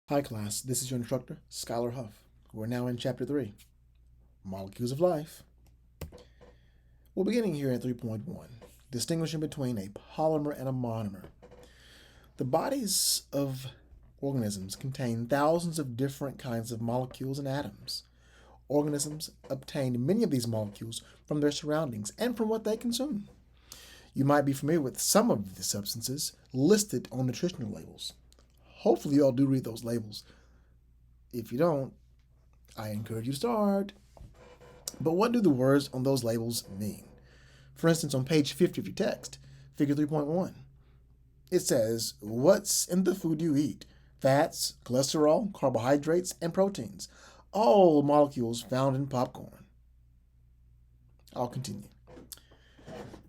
Hi class, this is your instructor, Skylar Huff. We're now in Chapter 3, Molecules of Life. We're beginning here at 3.1, distinguishing between a polymer and a monomer. The bodies of organisms contain thousands of different kinds of molecules and atoms. Organisms obtain many of these molecules from their surroundings and from what they consume. You might be familiar with some of the substances listed on nutritional labels. Hopefully you all do read those labels. If you don't, I encourage you to start. But what do the words on those labels mean? For instance, on page 50 of your text, figure 3.1, it says, what's in the food you eat? Fats, cholesterol, carbohydrates, and proteins. All molecules found in popcorn. I'll continue.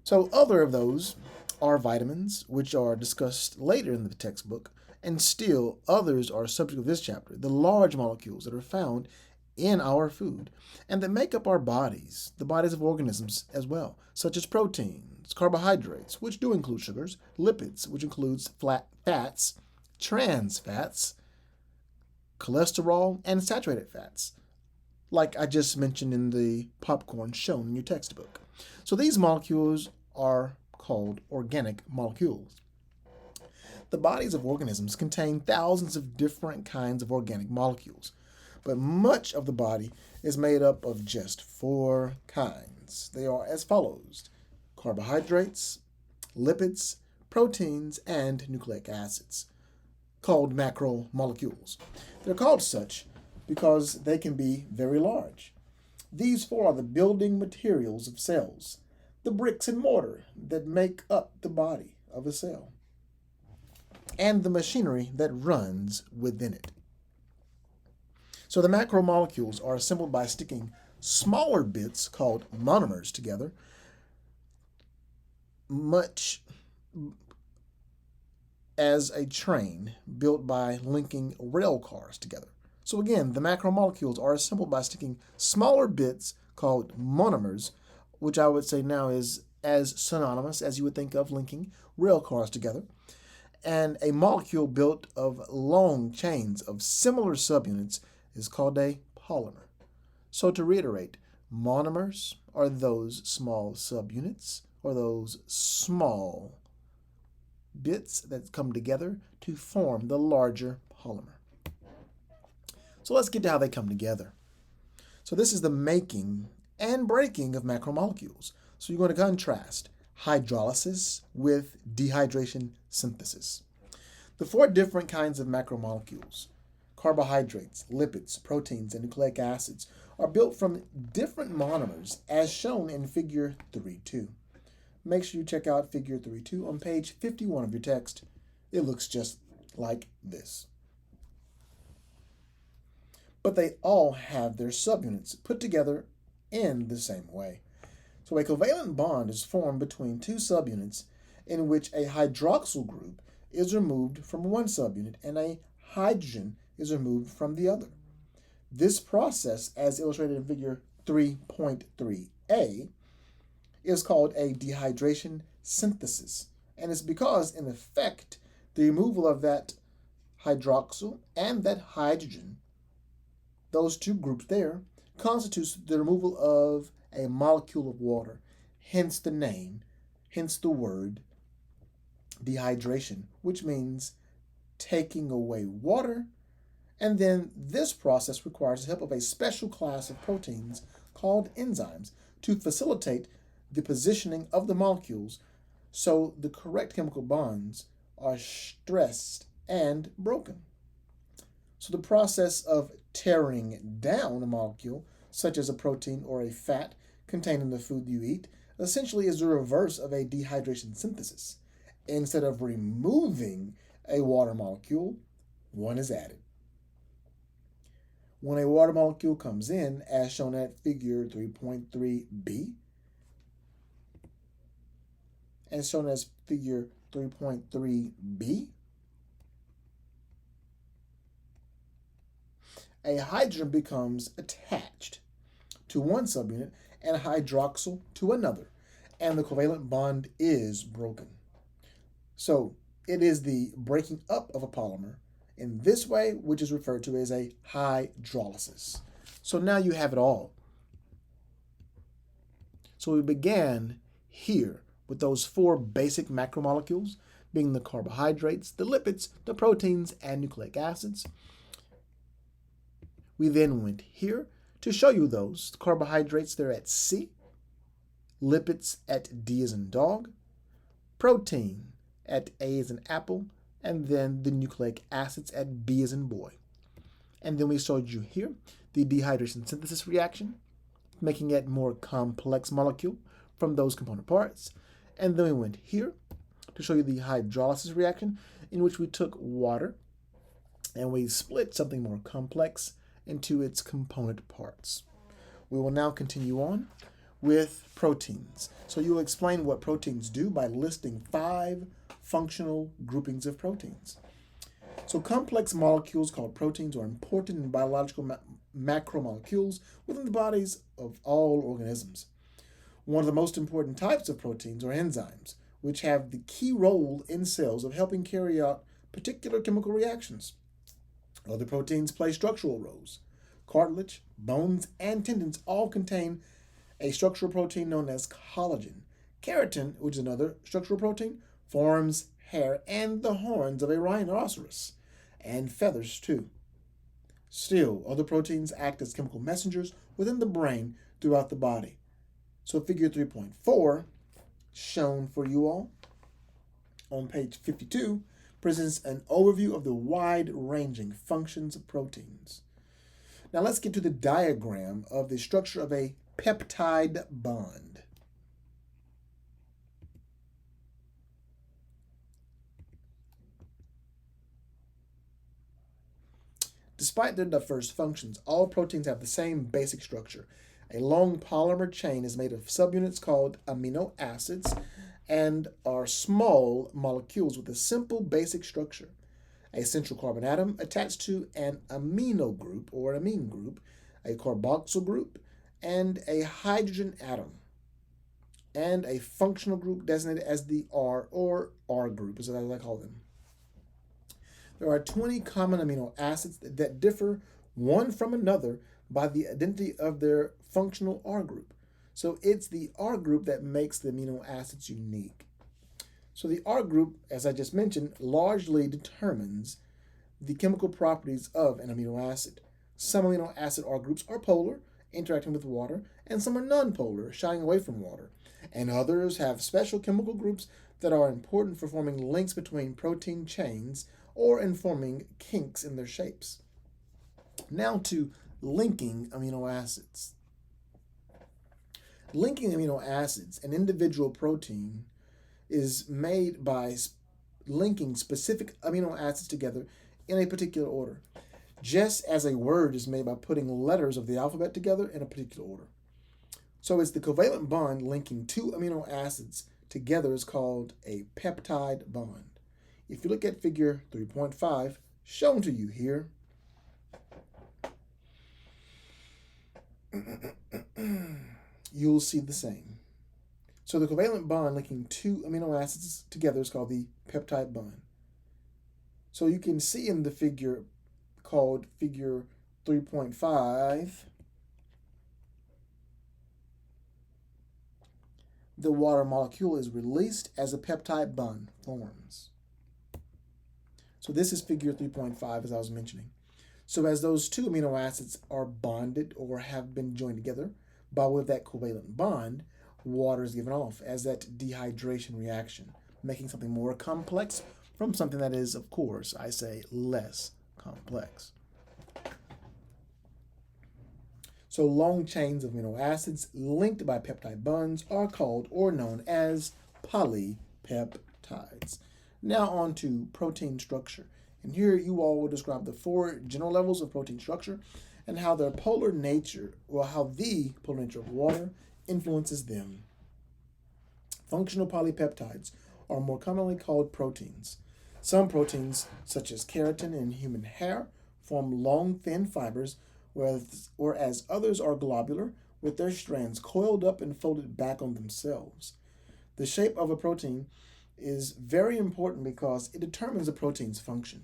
So other of those are vitamins, which are discussed later in the textbook, and still others are subject of this chapter, the large molecules that are found in our food and that make up our bodies, the bodies of organisms as well, such as proteins, carbohydrates, which do include sugars, lipids, which includes fats, trans fats, cholesterol, and saturated fats, like I just mentioned in the popcorn shown in your textbook. So these molecules are called organic molecules. The bodies of organisms contain thousands of different kinds of organic molecules, but much of the body is made up of just four kinds. They are as follows: carbohydrates, lipids, proteins, and nucleic acids, called macromolecules. They're called such because they can be very large. These four are the building materials of cells, the bricks and mortar that make up the body of a cell, and the machinery that runs within it. So the macromolecules are assembled by sticking smaller bits called monomers together, much as a train built by linking rail cars together. So again, the macromolecules are assembled by sticking smaller bits called monomers, which I would say now is as synonymous as you would think of linking rail cars together. And a molecule built of long chains of similar subunits is called a polymer. So to reiterate, monomers are those small subunits or those small bits that come together to form the larger polymer. So let's get to how they come together. So this is the making and breaking of macromolecules. So you're going to contrast hydrolysis with dehydration synthesis. The four different kinds of macromolecules, carbohydrates, lipids, proteins, and nucleic acids, are built from different monomers as shown in figure 3.2. Make sure you check out figure 3.2 on page 51 of your text. It looks just like this. But they all have their subunits put together in the same way. So a covalent bond is formed between two subunits in which a hydroxyl group is removed from one subunit and a hydrogen is removed from the other. This process, as illustrated in figure 3.3a, is called a dehydration synthesis, and it's because, in effect, the removal of that hydroxyl and that hydrogen, those two groups there, constitutes the removal of a molecule of water, hence the name, hence the word dehydration, which means taking away water. And then this process requires the help of a special class of proteins called enzymes to facilitate the positioning of the molecules so the correct chemical bonds are stressed and broken. So the process of tearing down a molecule, such as a protein or a fat contained in the food you eat, essentially is the reverse of a dehydration synthesis. Instead of removing a water molecule, one is added. When a water molecule comes in, as shown at figure 3.3b, as shown as figure 3.3b, a hydrogen becomes attached to one subunit and a hydroxyl to another, and the covalent bond is broken. So it is the breaking up of a polymer in this way, which is referred to as a hydrolysis. So now you have it all. So we began here with those four basic macromolecules, being the carbohydrates, the lipids, the proteins, and nucleic acids. We then went here to show you those. The carbohydrates, they're at C, lipids at D as in dog, protein at A as in apple, and then the nucleic acids at B as in boy. And then we showed you here the dehydration synthesis reaction, making it more complex molecule from those component parts. And then we went here to show you the hydrolysis reaction, in which we took water and we split something more complex into its component parts. We will now continue on with proteins. So you'll explain what proteins do by listing 5 functional groupings of proteins. So complex molecules called proteins are important in biological macromolecules within the bodies of all organisms. One of the most important types of proteins are enzymes, which have the key role in cells of helping carry out particular chemical reactions. Other proteins play structural roles. Cartilage, bones, and tendons all contain a structural protein known as collagen. Keratin, which is another structural protein, forms hair and the horns of a rhinoceros, and feathers too. Still, other proteins act as chemical messengers within the brain throughout the body. So figure 3.4, shown for you all on page 52, presents an overview of the wide-ranging functions of proteins. Now let's get to the diagram of the structure of a peptide bond. Despite their diverse functions, all proteins have the same basic structure. A long polymer chain is made of subunits called amino acids and are small molecules with a simple basic structure. A central carbon atom attached to an amino group or amine group, a carboxyl group, and a hydrogen atom, and a functional group designated as the R or R group, as I call them. There are 20 common amino acids that differ one from another by the identity of their functional R group. So it's the R group that makes the amino acids unique. So the R group, as I just mentioned, largely determines the chemical properties of an amino acid. Some amino acid R groups are polar, interacting with water, and some are nonpolar, shying away from water. And others have special chemical groups that are important for forming links between protein chains or in forming kinks in their shapes. Now to linking amino acids. Linking amino acids, an individual protein, is made by linking specific amino acids together in a particular order, just as a word is made by putting letters of the alphabet together in a particular order. So it's the covalent bond linking 2 amino acids together is called a peptide bond. If you look at figure 3.5, shown to you here, you'll see the same. So the covalent bond linking 2 amino acids together is called the peptide bond. So you can see in the figure called figure 3.5, the water molecule is released as a peptide bond forms. So this is figure 3.5, as I was mentioning. So as those 2 amino acids are bonded or have been joined together by way of that covalent bond, water is given off as that dehydration reaction, making something more complex from something that is, of course, I say less complex. So long chains of amino acids linked by peptide bonds are called or known as polypeptides. Now on to protein structure. And here you all will describe the 4 general levels of protein structure and how their polar nature, or how the polar nature of water influences them. Functional polypeptides are more commonly called proteins. Some proteins, such as keratin in human hair, form long, thin fibers, whereas others are globular, with their strands coiled up and folded back on themselves. The shape of a protein is very important because it determines a protein's function.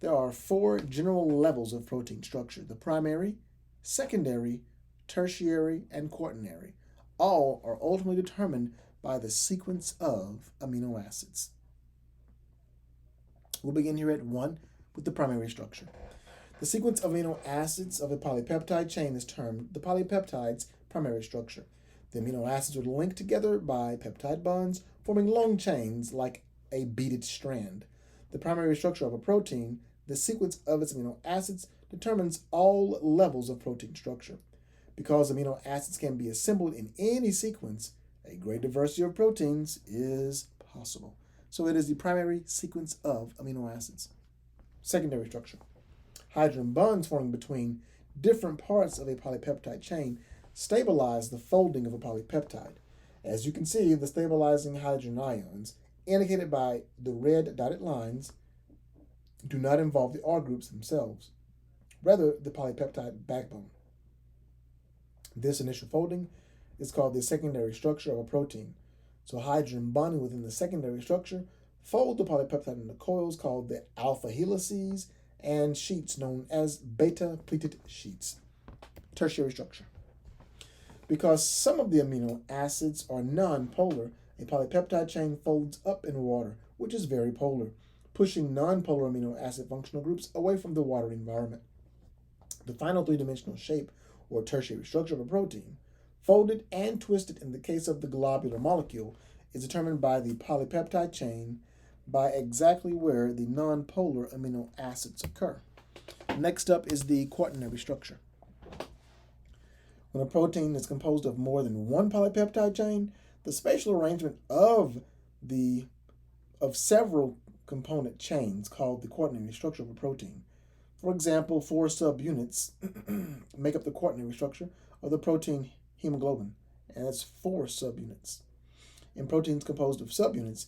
There are four general levels of protein structure: the primary, secondary, tertiary, and quaternary. All are ultimately determined by the sequence of amino acids. We'll begin here at 1 with the primary structure. The sequence of amino acids of a polypeptide chain is termed the polypeptide's primary structure. The amino acids are linked together by peptide bonds, forming long chains like a beaded strand. The primary structure of a protein, the sequence of its amino acids, determines all levels of protein structure. Because amino acids can be assembled in any sequence, a great diversity of proteins is possible. So it is the primary sequence of amino acids. Secondary structure. Hydrogen bonds forming between different parts of a polypeptide chain stabilize the folding of a polypeptide. As you can see, the stabilizing hydrogen ions, indicated by the red dotted lines, do not involve the R groups themselves, rather the polypeptide backbone. This initial folding is called the secondary structure of a protein. So hydrogen bonding within the secondary structure fold the polypeptide into coils called the alpha helices and sheets known as beta pleated sheets. Tertiary structure. Because some of the amino acids are non-polar, a polypeptide chain folds up in water, which is very polar, pushing non-polar amino acid functional groups away from the watery environment. The final three-dimensional shape, or tertiary structure of a protein, folded and twisted in the case of the globular molecule, is determined by the polypeptide chain by exactly where the non-polar amino acids occur. Next up is the quaternary structure. When a protein is composed of more than one polypeptide chain, the spatial arrangement of several component chains called the quaternary structure of a protein. For example, 4 subunits make up the quaternary structure of the protein hemoglobin, and that's 4 subunits. In proteins composed of subunits,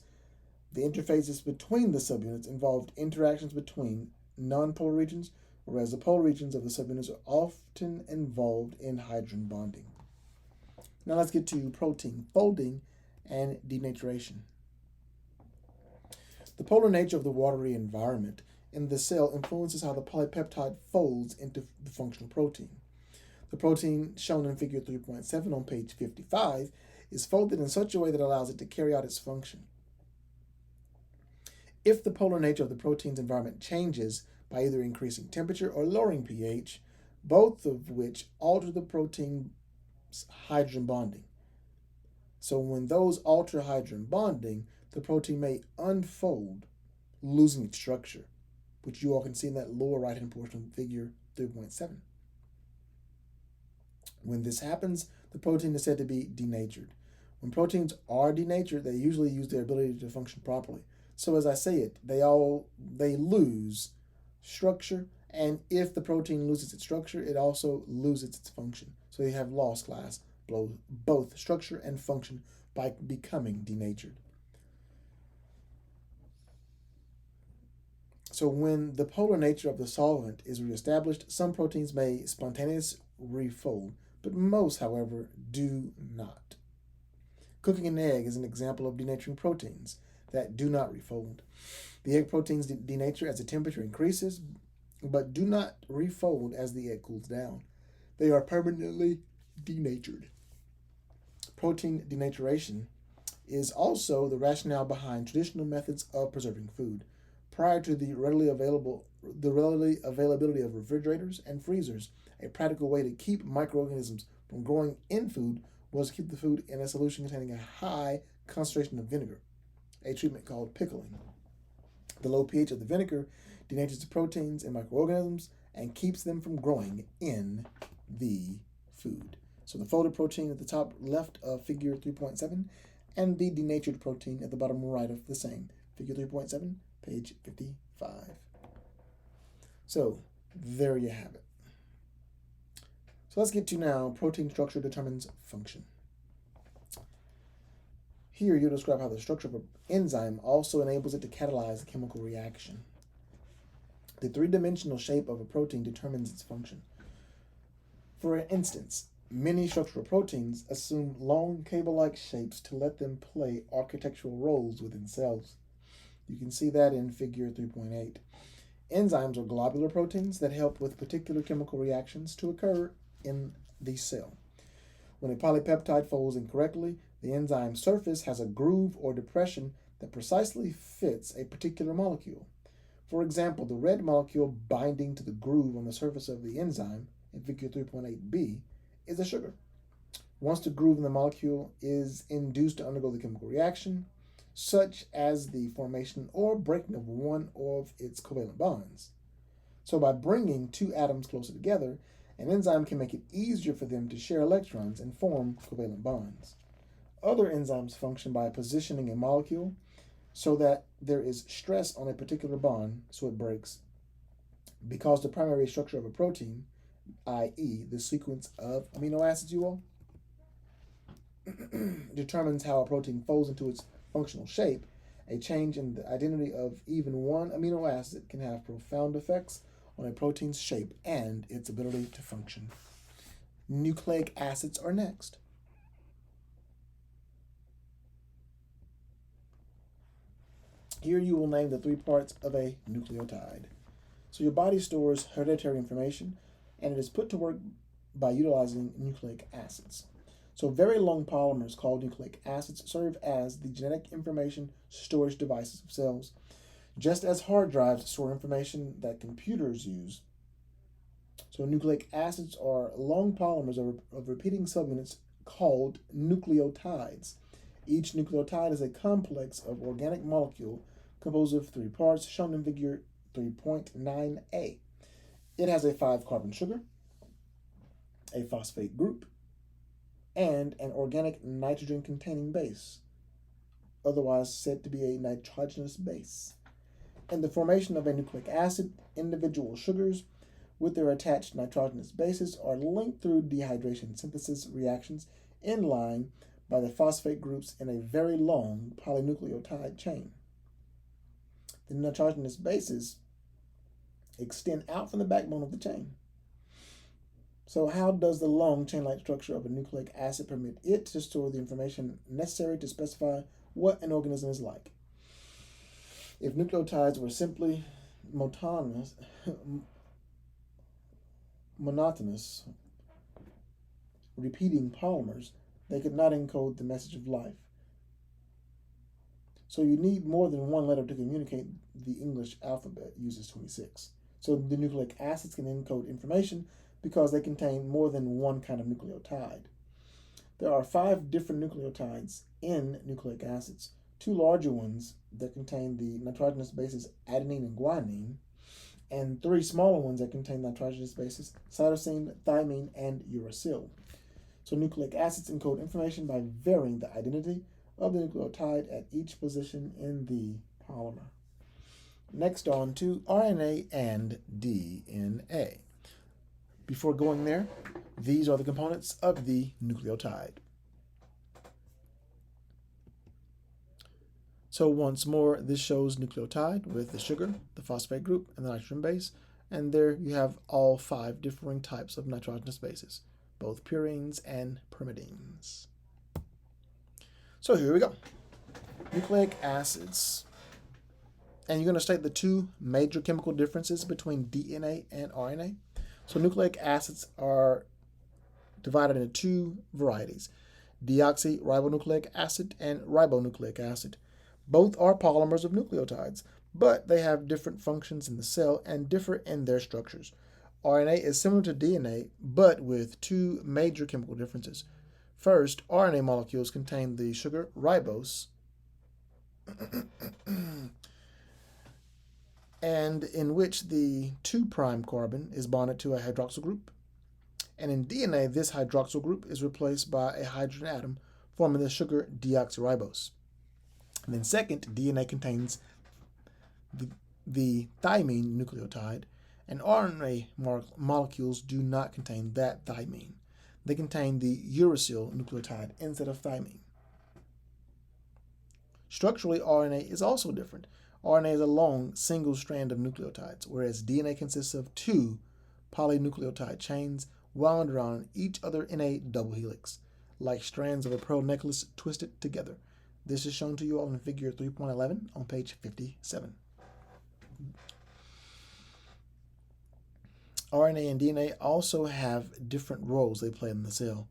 the interfaces between the subunits involved interactions between nonpolar regions, whereas the polar regions of the subunits are often involved in hydrogen bonding. Now let's get to protein folding and denaturation. The polar nature of the watery environment in the cell influences how the polypeptide folds into the functional protein. The protein shown in figure 3.7 on page 55 is folded in such a way that allows it to carry out its function. If the polar nature of the protein's environment changes by either increasing temperature or lowering pH, both of which alter the protein's hydrogen bonding. So when those alter hydrogen bonding, the protein may unfold, losing its structure, which you all can see in that lower right-hand portion of figure 3.7. When this happens, the protein is said to be denatured. When proteins are denatured, they usually lose their ability to function properly. So as I say it, they lose structure, and if the protein loses its structure, it also loses its function. So you have lost class, both structure and function, by becoming denatured. So when the polar nature of the solvent is reestablished, some proteins may spontaneously refold, but most, however, do not. Cooking an egg is an example of denaturing proteins that do not refold. The egg proteins denature as the temperature increases, but do not refold as the egg cools down. They are permanently denatured. Protein denaturation is also the rationale behind traditional methods of preserving food. Prior to the readily availability of refrigerators and freezers, a practical way to keep microorganisms from growing in food was to keep the food in a solution containing a high concentration of vinegar, a treatment called pickling. The low pH of the vinegar denatures the proteins and microorganisms and keeps them from growing in the food. So the folded protein at the top left of figure 3.7 and the denatured protein at the bottom right of the same, figure 3.7, page 55. So there you have it. So let's get to now protein structure determines function. Here you'll describe how the structure of an enzyme also enables it to catalyze a chemical reaction. The three-dimensional shape of a protein determines its function. For instance, many structural proteins assume long cable-like shapes to let them play architectural roles within cells. You can see that in figure 3.8. Enzymes are globular proteins that help with particular chemical reactions to occur in the cell. When a polypeptide folds incorrectly, the enzyme surface has a groove or depression that precisely fits a particular molecule. For example, the red molecule binding to the groove on the surface of the enzyme in figure 3.8b is a sugar. Once the groove in the molecule is induced to undergo the chemical reaction, such as the formation or breaking of one of its covalent bonds. So by bringing two atoms closer together, an enzyme can make it easier for them to share electrons and form covalent bonds. Other enzymes function by positioning a molecule so that there is stress on a particular bond so it breaks. Because the primary structure of a protein, i.e. the sequence of amino acids, you all, determines how a protein folds into its functional shape, a change in the identity of even one amino acid can have profound effects on a protein's shape and its ability to function. Nucleic acids are next. Here you will name the 3 parts of a nucleotide. So your body stores hereditary information, and it is put to work by utilizing nucleic acids. So very long polymers called nucleic acids serve as the genetic information storage devices of cells. Just as hard drives store information that computers use. So nucleic acids are long polymers of repeating subunits called nucleotides. Each nucleotide is a complex of organic molecule composed of 3 parts, shown in figure 3.9a. It has a 5-carbon sugar, a phosphate group, and an organic nitrogen-containing base, otherwise said to be a nitrogenous base. In the formation of a nucleic acid, individual sugars with their attached nitrogenous bases are linked through dehydration synthesis reactions in line by the phosphate groups in a very long polynucleotide chain. The nitrogenous bases extend out from the backbone of the chain. So how does the long chain-like structure of a nucleic acid permit it to store the information necessary to specify what an organism is like? If nucleotides were simply monotonous, repeating polymers, they could not encode the message of life. So you need more than one letter to communicate. The English alphabet uses 26. So the nucleic acids can encode information because they contain more than one kind of nucleotide. There are 5 different nucleotides in nucleic acids, 2 larger ones that contain the nitrogenous bases adenine and guanine, and 3 smaller ones that contain nitrogenous bases cytosine, thymine, and uracil. So nucleic acids encode information by varying the identity of the nucleotide at each position in the polymer. Next on to RNA and DNA. Before going there, these are the components of the nucleotide. So once more, this shows nucleotide with the sugar, the phosphate group, and the nitrogen base. And there you have all 5 differing types of nitrogenous bases, both purines and pyrimidines. So here we go. Nucleic acids. And you're going to state the 2 major chemical differences between DNA and RNA. So nucleic acids are divided into 2 varieties, deoxyribonucleic acid and ribonucleic acid. Both are polymers of nucleotides, but they have different functions in the cell and differ in their structures. RNA is similar to DNA, but with 2 major chemical differences. First, RNA molecules contain the sugar ribose, and in which the 2' carbon is bonded to a hydroxyl group. And in DNA, this hydroxyl group is replaced by a hydrogen atom, forming the sugar deoxyribose. And then second, DNA contains the thymine nucleotide, and RNA molecules do not contain that thymine. They contain the uracil nucleotide instead of thymine. Structurally, RNA is also different. RNA is a long single strand of nucleotides, whereas DNA consists of 2 polynucleotide chains wound around each other in a double helix, like strands of a pearl necklace twisted together. This is shown to you all in figure 3.11 on page 57. RNA and DNA also have different roles they play in the cell.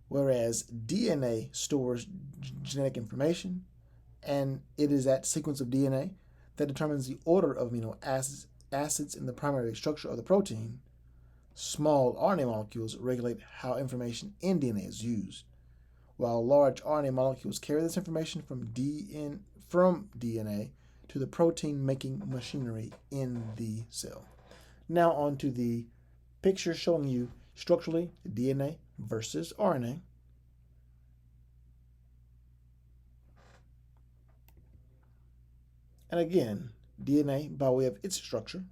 Whereas DNA stores genetic information, and it is that sequence of DNA that determines the order of amino acids in the primary structure of the protein. Small RNA molecules regulate how information in DNA is used, while large RNA molecules carry this information from DNA to the protein-making machinery in the cell. Now on to the picture showing you structurally DNA versus RNA. And again, DNA by way of its structure.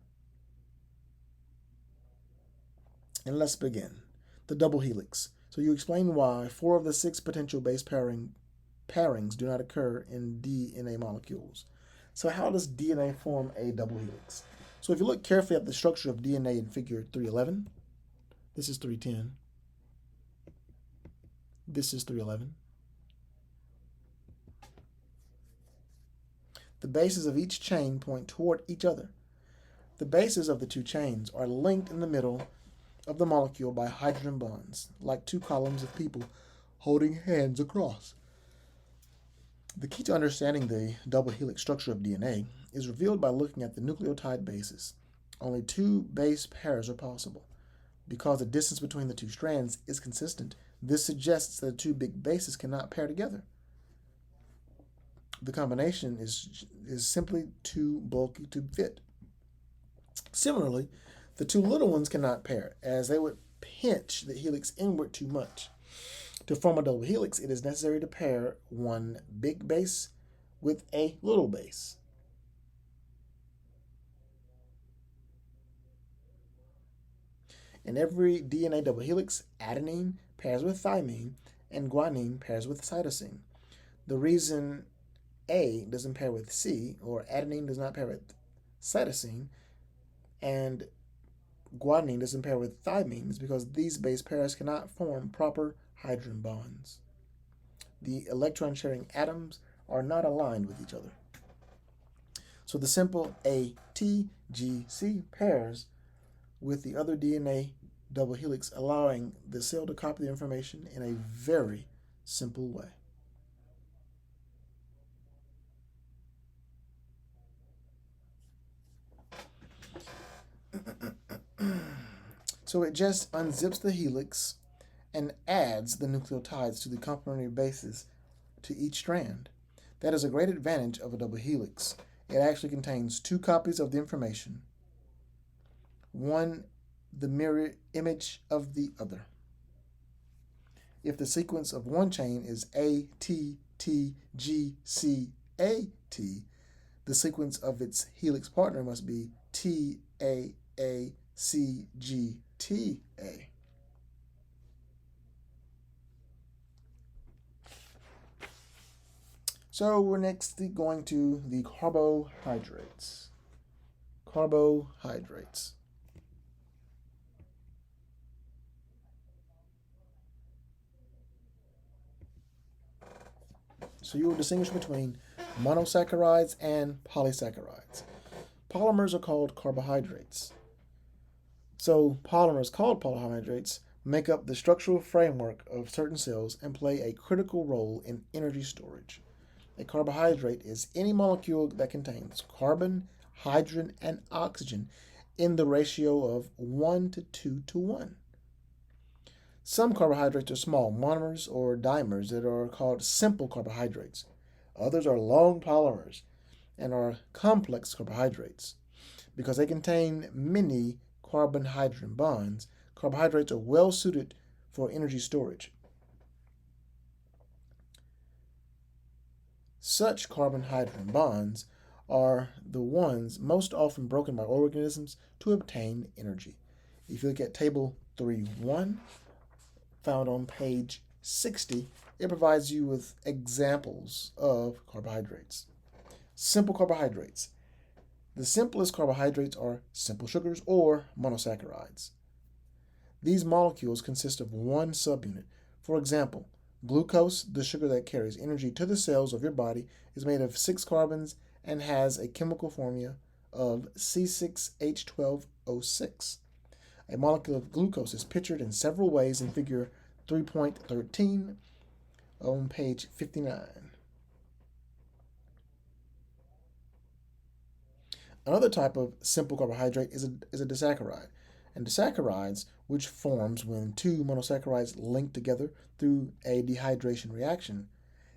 And let's begin. The double helix. So you explain why 4 of the 6 potential base pairings do not occur in DNA molecules. So how does DNA form a double helix? So if you look carefully at the structure of DNA in figure 311, this is 310, this is 311. The bases of each chain point toward each other. The bases of the 2 chains are linked in the middle of the molecule by hydrogen bonds, like 2 columns of people holding hands across. The key to understanding the double helix structure of DNA is revealed by looking at the nucleotide bases. Only 2 base pairs are possible. Because the distance between the 2 strands is consistent, this suggests that the 2 big bases cannot pair together. The combination is simply too bulky to fit. Similarly, the 2 little ones cannot pair, as they would pinch the helix inward too much. To form a double helix, it is necessary to pair one big base with a little base. In every DNA double helix, adenine pairs with thymine and guanine pairs with cytosine. The reason A doesn't pair with C, or adenine does not pair with cytosine, and guanine doesn't pair with thymine is because these base pairs cannot form proper hydrogen bonds. The electron-sharing atoms are not aligned with each other. So the simple ATGC pairs with the other DNA double helix, allowing the cell to copy the information in a very simple way. So it just unzips the helix and adds the nucleotides to the complementary bases to each strand. That is a great advantage of a double helix. It actually contains 2 copies of the information, one the mirror image of the other. If the sequence of one chain is ATTGCAT, the sequence of its helix partner must be TAACGTA. So we're next going to the carbohydrates. Carbohydrates. So you will distinguish between monosaccharides and polysaccharides. Polymers are called carbohydrates. So polymers called carbohydrates make up the structural framework of certain cells and play a critical role in energy storage. A carbohydrate is any molecule that contains carbon, hydrogen, and oxygen in the ratio of 1 to 2 to 1. Some carbohydrates are small monomers or dimers that are called simple carbohydrates. Others are long polymers and are complex carbohydrates. Because they contain many carbon-hydrogen bonds, carbohydrates are well suited for energy storage. Such carbon-hydrogen bonds are the ones most often broken by organisms to obtain energy. If you look at table 3.1, found on page 60, it provides you with examples of carbohydrates. Simple carbohydrates. The simplest carbohydrates are simple sugars or monosaccharides. These molecules consist of one subunit. For example, glucose, the sugar that carries energy to the cells of your body, is made of 6 carbons and has a chemical formula of C6H12 O6. A molecule of glucose is pictured in several ways in figure 3.13 on page 59. Another type of simple carbohydrate is a disaccharide. And disaccharides, which forms when two monosaccharides link together through a dehydration reaction.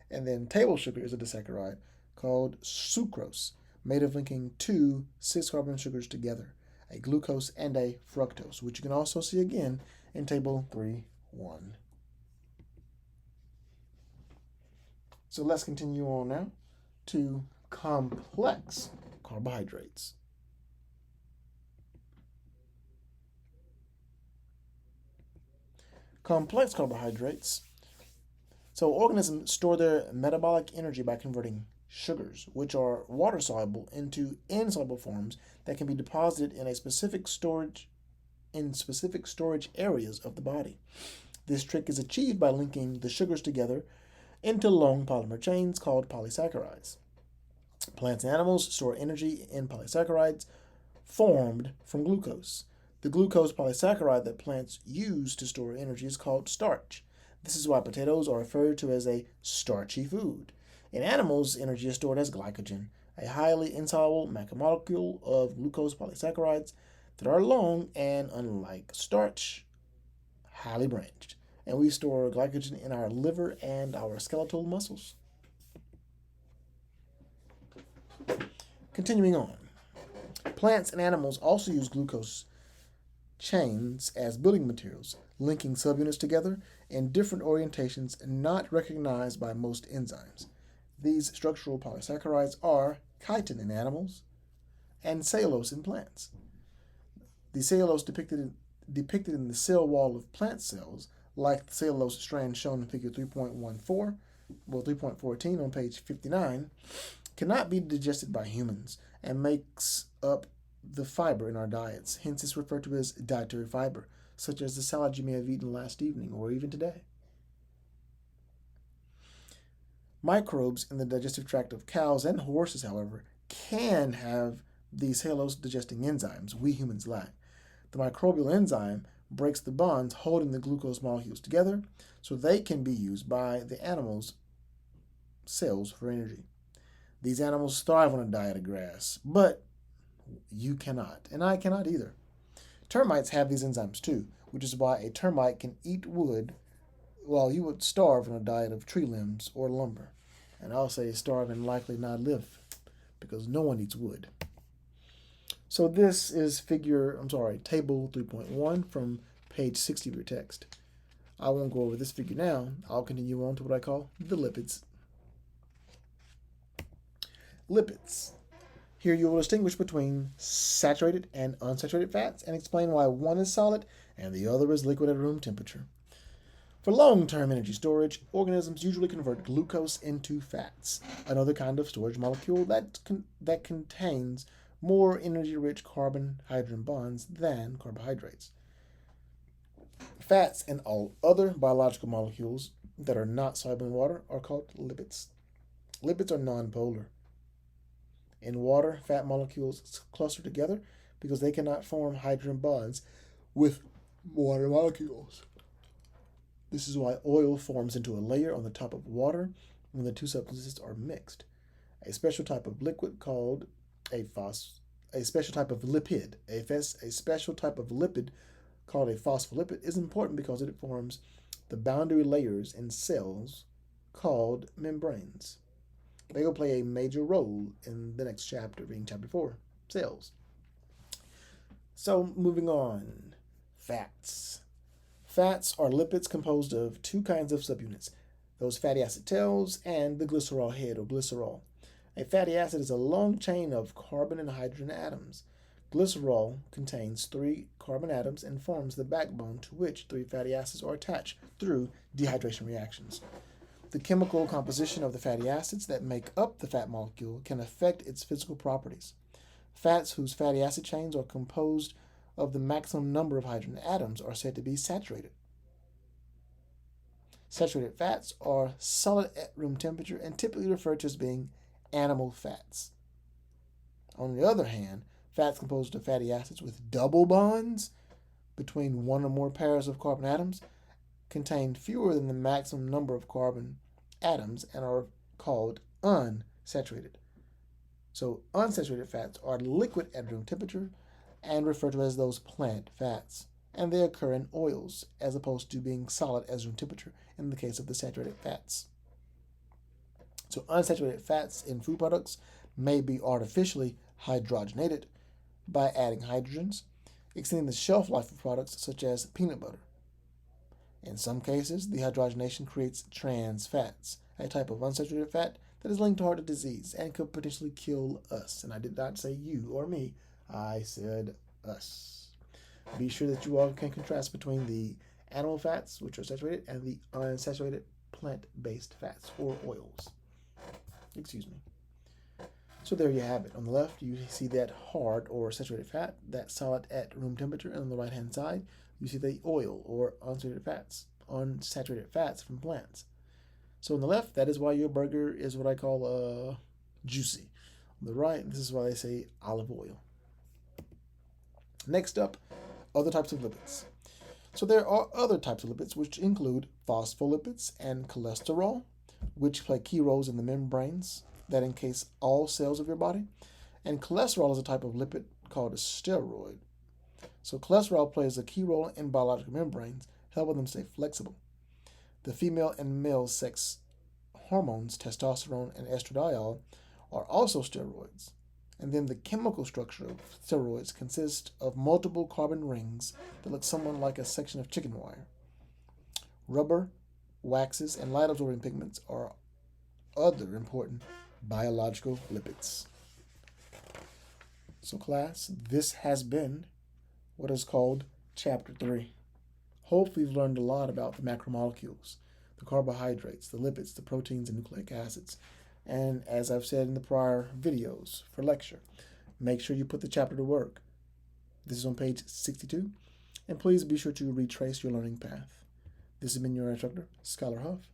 And then table sugar is a disaccharide called sucrose, made of linking two 6-carbon sugars together, a glucose and a fructose, which you can also see again in table 3.1. So let's continue on now to complex carbohydrates. Complex carbohydrates. So organisms store their metabolic energy by converting sugars, which are water soluble, into insoluble forms that can be deposited in specific storage areas of the body. This trick is achieved by linking the sugars together into long polymer chains called polysaccharides. Plants and animals store energy in polysaccharides formed from glucose. The glucose polysaccharide that plants use to store energy is called starch. This is why potatoes are referred to as a starchy food. In animals, energy is stored as glycogen, a highly insoluble macromolecule of glucose polysaccharides that are long and, unlike starch, highly branched. And we store glycogen in our liver and our skeletal muscles. Continuing on. Plants and animals also use glucose chains as building materials, linking subunits together in different orientations not recognized by most enzymes. These structural polysaccharides are chitin in animals and cellulose in plants. The cellulose depicted in the cell wall of plant cells, like the cellulose strand shown in figure 3.14 on page 59, cannot be digested by humans and makes up the fiber in our diets. Hence, it's referred to as dietary fiber, such as the salad you may have eaten last evening or even today. Microbes in the digestive tract of cows and horses, however, can have these cellulose digesting enzymes we humans lack. The microbial enzyme breaks the bonds holding the glucose molecules together so they can be used by the animal's cells for energy. These animals thrive on a diet of grass, but you cannot, and I cannot either. Termites have these enzymes too, which is why a termite can eat wood while you would starve on a diet of tree limbs or lumber. And I'll say starve and likely not live, because no one eats wood. So this is table 3.1 from page 60 of your text. I won't go over this figure now. I'll continue on to what I call the lipids. Lipids. Here you will distinguish between saturated and unsaturated fats and explain why one is solid and the other is liquid at room temperature. For long-term energy storage, organisms usually convert glucose into fats, another kind of storage molecule that contains more energy-rich carbon-hydrogen bonds than carbohydrates. Fats and all other biological molecules that are not soluble in water are called lipids. Lipids are nonpolar. In water, fat molecules cluster together because they cannot form hydrogen bonds with water molecules. This is why oil forms into a layer on the top of water when the two substances are mixed. A special type of liquid called a special type of lipid called a phospholipid is important because it forms the boundary layers in cells called membranes. They will play a major role in the next chapter, being chapter 4, cells. So moving on, fats. Fats are lipids composed of two kinds of subunits, those fatty acid tails and the glycerol head or glycerol. A fatty acid is a long chain of carbon and hydrogen atoms. Glycerol contains 3 carbon atoms and forms the backbone to which 3 fatty acids are attached through dehydration reactions. The chemical composition of the fatty acids that make up the fat molecule can affect its physical properties. Fats whose fatty acid chains are composed of the maximum number of hydrogen atoms are said to be saturated. Saturated fats are solid at room temperature and typically referred to as being animal fats. On the other hand, Fats composed of fatty acids with double bonds between one or more pairs of carbon atoms contain fewer than the maximum number of carbon atoms and are called unsaturated. So unsaturated fats are liquid at room temperature and referred to as those plant fats, and they occur in oils as opposed to being solid as room temperature in the case of the saturated fats. So unsaturated fats in food products may be artificially hydrogenated by adding hydrogens, extending the shelf life of products such as peanut butter. In some cases, the hydrogenation creates trans fats, a type of unsaturated fat that is linked to heart disease and could potentially kill us. And I did not say you or me, I said us. Be sure that you all can contrast between the animal fats, which are saturated, and the unsaturated plant-based fats or oils. Excuse me. So there you have it. On the left, you see that hard or saturated fat, that solid at room temperature, and on the right-hand side, you see the oil or unsaturated fats from plants. So on the left, that is why your burger is what I call juicy. On the right, this is why they say olive oil. Next up, other types of lipids. So there are other types of lipids, which include phospholipids and cholesterol, which play key roles in the membranes that encase all cells of your body. And cholesterol is a type of lipid called a steroid. So cholesterol plays a key role in biological membranes, helping them stay flexible. The female and male sex hormones, testosterone and estradiol, are also steroids. And then the chemical structure of steroids consists of multiple carbon rings that look somewhat like a section of chicken wire. Rubber, waxes, and light-absorbing pigments are other important biological lipids. So class, this has been what is called Chapter 3. Hopefully you've learned a lot about the macromolecules, the carbohydrates, the lipids, the proteins, and nucleic acids. And as I've said in the prior videos for lecture, make sure you put the chapter to work. This is on page 62, and please be sure to retrace your learning path. This has been your instructor, Skylar Huff.